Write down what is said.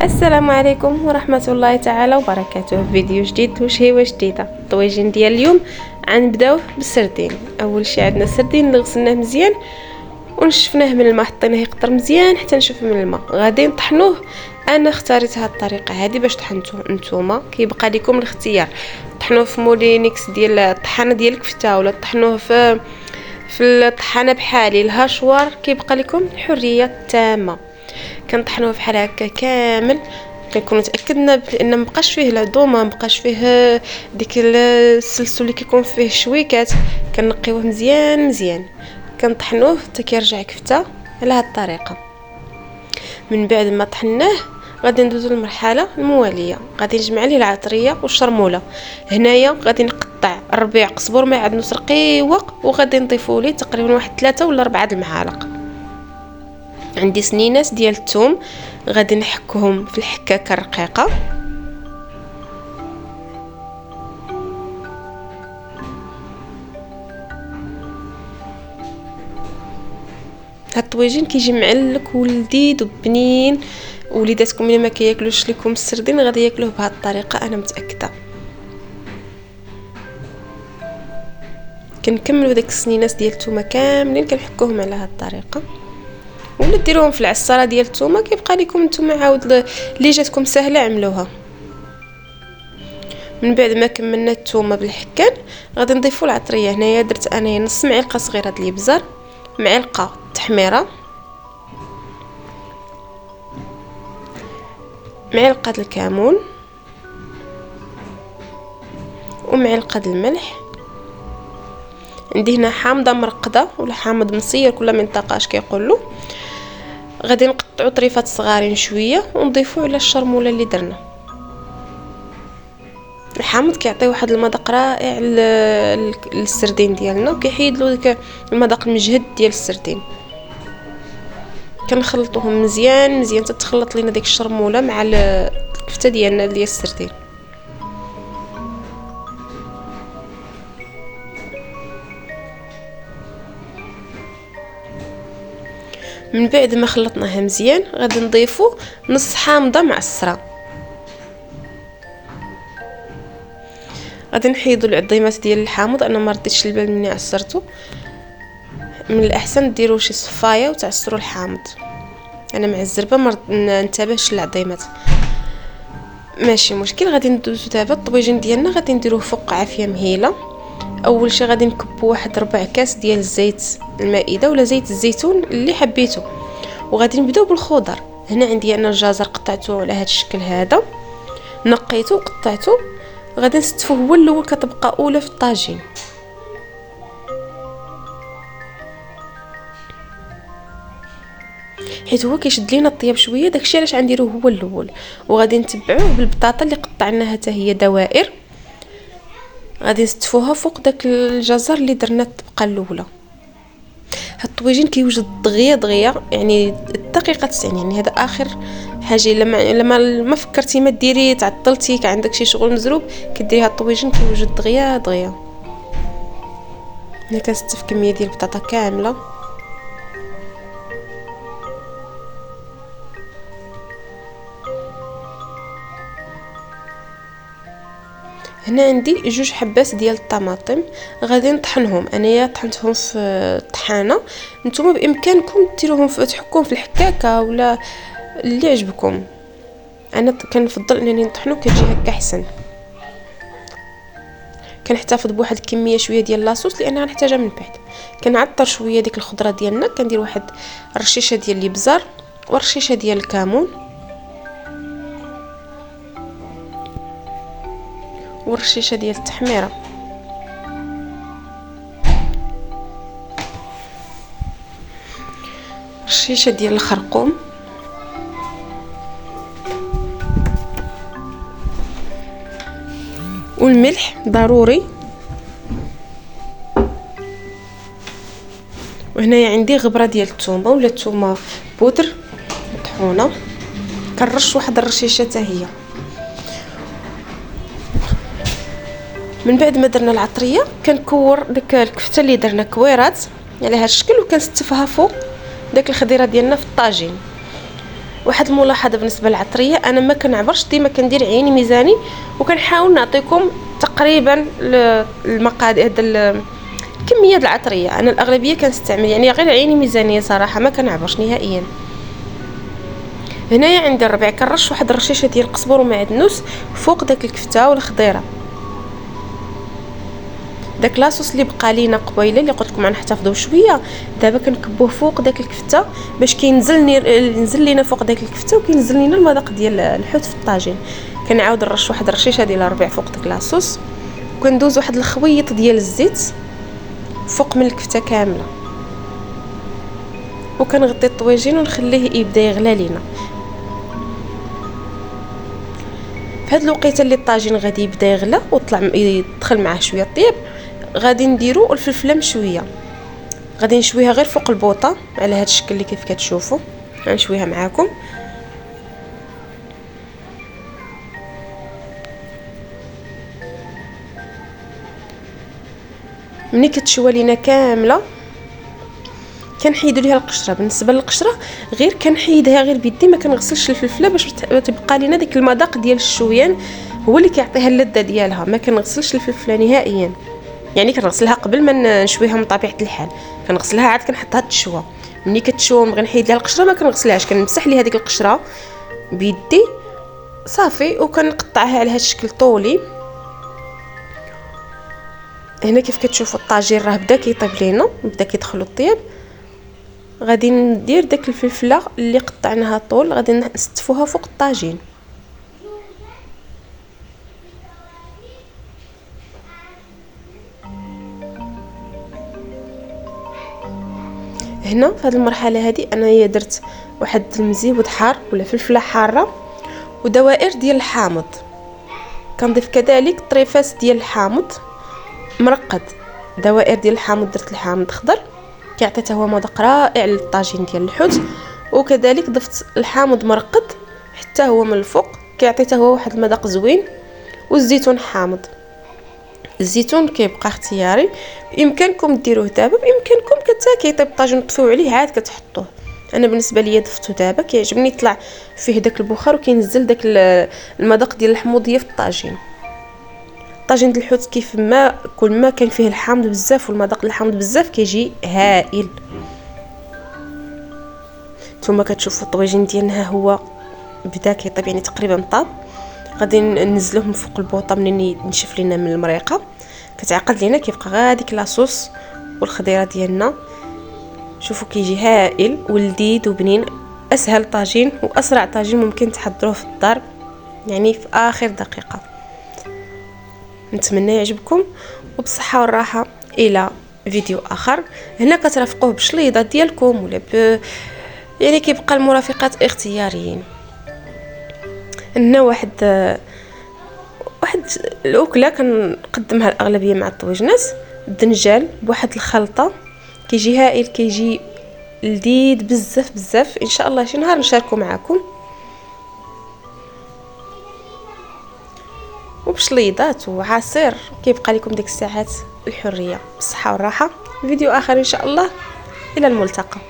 السلام عليكم ورحمة الله تعالى وبركاته. فيديو جديد وشهيوة جديدة. الطويجين ديال اليوم غنبداوه بالسردين. اول شيء عندنا السردين اللي غسلناه مزيان ونشفناه من الماء، حطيناه يقطر مزيان حتى نشف من الماء. غادي نطحنوه. انا اختاريت هذه الطريقه هذه باش طحنتوه نتوما، كيبقى لكم الاختيار. طحنوه في مولينيكس ديال الطحانه ديال الكفته، ولا طحنوه في الطحانه بحالي الهاشوار، كيبقى لكم الحريه التامه. كنطحنوه بحال هكا كامل، كنكونوا تاكدنا بان مبقاش فيه العظومه، مبقاش فيه ديك السلسل اللي كيكون فيه الشويكات. كنقيوه مزيان مزيان، كنطحنوه حتى كيرجع كفته على هذه الطريقه. من بعد ما طحناه غادي ندوزو للمرحله المواليه. غادي نجمع ليه العطريه والشرموله. هنايا غادي نقطع ربيع قزبور معدنوس رقيق، وغادي نضيفوا ليه تقريبا واحد 3 ولا 4 المعالق. عندي سنينات ديال الثوم غادي نحكهم في الحكاكه الرقيقه. هاد الطويجين كيجي معلك ولذيذ وبنين، وليداتكم اللي ما كياكلوش لكم السردين غادي ياكلوه بهذه الطريقه، انا متاكده. كنكملوا داك السنينات ديال الثومه كاملين كنحكوهم على هذه الطريقه، ولا ديروهم في العصاره ديال الثومه. كيبقى لكم نتوما عاود اللي جاتكم سهله عملوها. من بعد ما كملنا الثومه بالحكان غادي نضيفوا العطريه. هنايا درت انا نص معلقه صغيره ديال الابزار، معلقه تحميره، معلقه الكمون، ومعلقه الملح. عندي هنا حامضه مرقده ولا حامض مصير، كل منطقه اش كيقولوا. غادي نقطعوا طريفات صغارين شويه ونضيفوا على الشرموله اللي درنا. الحامض كيعطي واحد المذاق رائع للسردين ديالنا، وكيحيد له داك المذاق المجهد ديال السردين. كنخلطوهم مزيان مزيان حتى تخلط لينا ديك الشرموله مع الكفته ديالنا ديال السردين. من بعد ما خلطناها مزيان غادي نضيفو نص حامضه معصره. غادي نحيدوا العظيمات ديال الحامض، انا ما رديتش البال مني عصرته. من الاحسن ديروا شي صفايه وتعصروا الحامض. انا مع الزربه ما ننتبهش للعظيمات، ماشي مشكل. غادي ندوزو دابا الطويجين ديالنا، غادي نديروه فوق عافيه مهيله. اول شيء غادي نكبوا واحد ربع كاس ديال الزيت المائده ولا زيت الزيتون اللي حبيتو، وغادي نبداو بالخضر. هنا عندي انا الجزر قطعته على هذا الشكل هذا، نقيته وقطعته. غادي نستفوه هو الاول كطبقه اولى في الطاجين. حيت هو كيشد لينا الطياب شويه، داكشي علاش غنديروه هو الاول. وغادي نتبعوه بالبطاطا اللي قطعناها حتى هي دوائر، غادي نستفوها فوق داك الجزر اللي درنا الطبقه الاولى. هاد الطويجين كيوجد دغيا يعني الدقيقه 90، يعني هذا اخر حاجه. لما ما فكرتي ما ديري تعطلتي عندك شي شغل مزروب، كديري هاد الطويجين كيوجد دغيا. انا كنستف كميه ديال البطاطا كامله. هنا عندي 2 حبات ديال الطماطم، غادي نطحنهم. انايا طحنتهم في الطحانه، نتوما بامكانكم ديروهم تحكوهم في الحكاكه ولا اللي عجبكم. انا كنفضل انني نطحنو، كتجي هكا احسن. كنحتفظ بواحد الكميه شويه ديال لاصوص لان غنحتاجها من بعد. كنعطر شويه ديك الخضره ديالنا، كندير واحد رشيشه ديال الابزار ورشيشه ديال الكمون ورشيشه ديال التحميره. رشيشه ديال الخرقوم، والملح ضروري. وهنايا عندي غبره ديال الثومه ولا الثومه بودر مطحونه، كنرش واحد الرشيشه حتى هي. من بعد ما درنا العطريه كنكور ديك الكفته اللي درنا كويرات على هذا الشكل، وكنستفها فوق داك الخضيره ديالنا في الطاجين. واحد الملاحظه بالنسبه للعطريه، انا ما كنعبرش، ديما كندير عيني ميزاني، وكنحاول نعطيكم تقريبا المقادير هاد الكميه د العطريه. انا الاغلبيه كنستعمل يعني غير عيني ميزانيه صراحه، ما كنعبرش نهائيا. هنايا عندي الربيع كنرش واحد الرشيشه ديال القزبر ومعدنوس فوق داك الكفته والخضيره. داك لاصوص اللي بقى لينا قبيله اللي قلت لكم غنحتفظوا شويه، دابا كنكبوه فوق داك الكفته باش ينزل لينا فوق داك الكفته، وكينزل لينا المذاق ديال الحوت في الطاجين. كنعاود نرش واحد الرشيشه ديال الربيع فوق داك لاصوص، وكندوز واحد الخويط ديال الزيت فوق من الكفته كامله، وكنغطي الطويجين ونخليه يبدا يغلى لينا. في هاد الوقيته اللي الطاجين غادي يبدا يغلى وطلع يدخل معاه شويه الطياب، غادي نديرو الفلفله مشويه، غادي نشويها غير فوق البوطه على هاد الشكل اللي كيف كتشوفوا. غنشويها معاكم. ملي كتشوى لينا كامله كنحيدوا ليها القشره. بالنسبه للقشره غير كنحيدها غير بيدي، ما كنغسلش الفلفله باش تبقى لينا داك المذاق ديال الشويان، هو اللي كيعطيها اللذه ديالها. ما كنغسلش الفلفله نهائيا، يعني كنغسلها قبل ما نشويها من طبيعه الحال، كنغسلها عاد كنحطها تشوى. ملي كتشوى ونبغي نحيد ليها القشره ما كنغسلهاش، كنمسح ليها ديك القشره بيدي صافي، وكنقطعها على هذا الشكل طولي. هنا كيف كتشوفوا الطاجين راه بدا كيطيب لينا، بدا كيدخلوا الطياب. غادي ندير داك الفلفله اللي قطعناها طول، غادي نستفوها فوق الطاجين. هنا في هذه المرحله هذه انايا درت واحد المزيود حار ولا فلفله حاره ودوائر ديال الحامض. كنضيف كذلك طريفات ديال الحامض مرقد. دوائر ديال الحامض درت الحامض خضر كيعطي حتى هو مذاق رائع للطاجين ديال الحوت، وكذلك ضفت الحامض مرقد حتى هو من الفوق كيعطي حتى هو واحد المذاق زوين، والزيتون حامض. الزيتون كيبقى اختياري، بامكانكم ديروه دابا، بامكانكم كيطيب الطاجين طفيو عليه عاد كتحطوه. انا بالنسبه ليا ضفتو دابا، كيعجبني يطلع فيه داك البخار وكينزل داك المذاق ديال الحموضيه في الطاجين. طاجين ديال الحوت كيف ما كل ما كان فيه الحامض بزاف والمذاق ديال الحامض بزاف كيجي هائل. نتوما كتشوفوا الطويجين ديالنا هو بدا كيطيب، يعني تقريبا طاب. غادي ننزلوه من فوق البوطه منين ينشف لينا من المريقه، كتعقد لينا كيبقى غير ديك لاصوص والخضيره ديالنا. شوفوا كيجي هائل ولذيذ وبنين. اسهل طاجين واسرع طاجين ممكن تحضروه في الدار، يعني في اخر دقيقه. نتمنى يعجبكم وبصحه والراحه. الى فيديو اخر. هنا كترافقوه بشليضه ديالكم ولا يعني كيبقى المرافقات اختياريين. هنا واحد الاكله كنقدمها الاغلبيه مع الطويجنات، الدنجال بواحد الخلطه كيجي هائل، كيجي لذيذ بزاف بزاف. ان شاء الله شي نهار نشاركو معكم، وبشليضات وعصير كيبقى لكم ديك الساعات الحريه. بالصحه والراحه. فيديو اخر ان شاء الله. الى الملتقى.